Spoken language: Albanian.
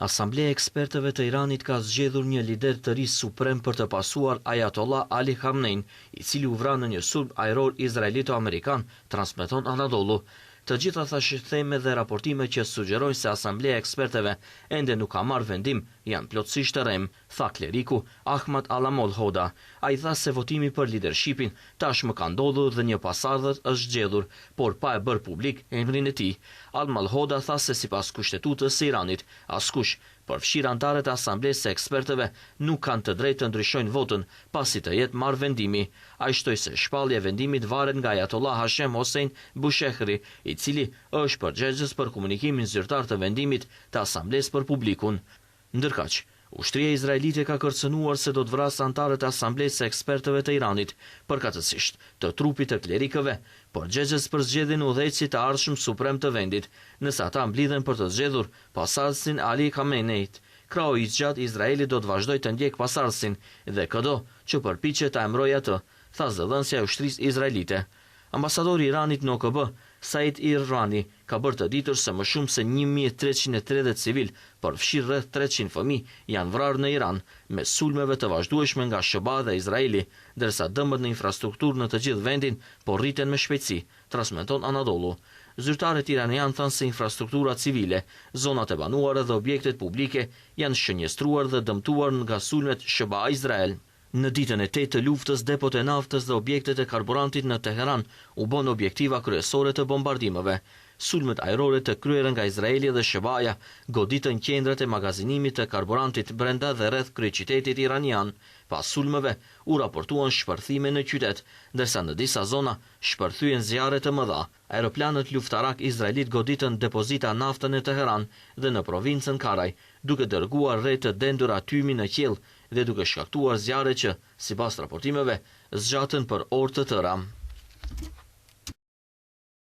Asambleja e ekspertëve të Iranit ka zgjedhur një lider të ri suprem për të pasuar Ayatollah Ali Khamenei, i cili u vra në një sulm ajror izraelito-amerikan, transmeton Anadolu. Të gjitha theme dhe raportime që sugjerojnë se Asambleja e ekspertëve ende nuk ka marrë vendim janë plotësisht të rrem, tha kleriku Ahmad Alamol Hoda. Ai tha se votimi për lidershipin tashmë ka ndodhur dhe një pasardhës është zgjedhur, por pa e bërë publik emrin e tij. Alamol Hoda tha se sipas kushtetutës së Iranit, askush, përfshirë anëtarët e Asamblesë së ekspertëve, nuk kanë të drejtë të ndryshojnë votën pasi të jetë marrë vendimi. Ai shtoi se shpallja e vendimit varet nga Ayatollah Hashem Hossein Bushehri, i cili është përgjegjës për komunikimin zyrtar të vendimit të Asamblesë për publikun. Ndërkaq, ushtria izraelite ka kërcënuar se do të vrasë anëtarët e Asamblesë së ekspertëve të Iranit, përkatësisht të trupit të klerikëve, përgjegjës për zgjedhjen e udhëheqësit të ardhshëm suprem të vendit, nëse ata mblidhen për të zgjedhur pasardhësin Ali Khamenei. Krau i zgjat Izraelit do të vazhdojë të ndjek pasardhësin dhe çdo që përpiqet ta emërojë atë, tha zëdhënësja e ushtrisë izraelite. Ambasadori i Iranit në OKB, Said Irrani, ka bërë të ditur se më shumë se 1330 civil, përfshirë rreth 300 fëmijë, janë vrarë në Iran me sulmeve të vazhdueshme nga SHBA dhe Izraeli, ndërsa dëmët në infrastrukturë në të gjithë vendin po rriten me shpejtësi, transmeton Anadolu. Zyrtarët iranian thanë se infrastruktura civile, zonat e banuara dhe objektet publike janë shënjestruar dhe dëmtuar nga sulmet SHBA Izrael. Në ditën e 8 të luftës, depot e naftës dhe objektet e karburantit në Teheran u bën objektiva kryesore të bombardimeve. Sulmet ajrore të kryera nga Izraeli dhe SHBA-ja goditën qendrat e magazinimit të karburantit brenda dhe rreth kryeqytetit iranian. Pas sulmeve u raportuan shpërthime në qytet, ndërsa në disa zona shpërthyen zjarre të mëdha. Aeroplanët luftarak izraelit goditën depozita nafte në Teheran dhe në provincën Karaj, duke dërguar rreth të dendur atymi në qiell dhe duke shkaktuar zjarre që, sipas raportimeve, zgjatën për orë të tëra.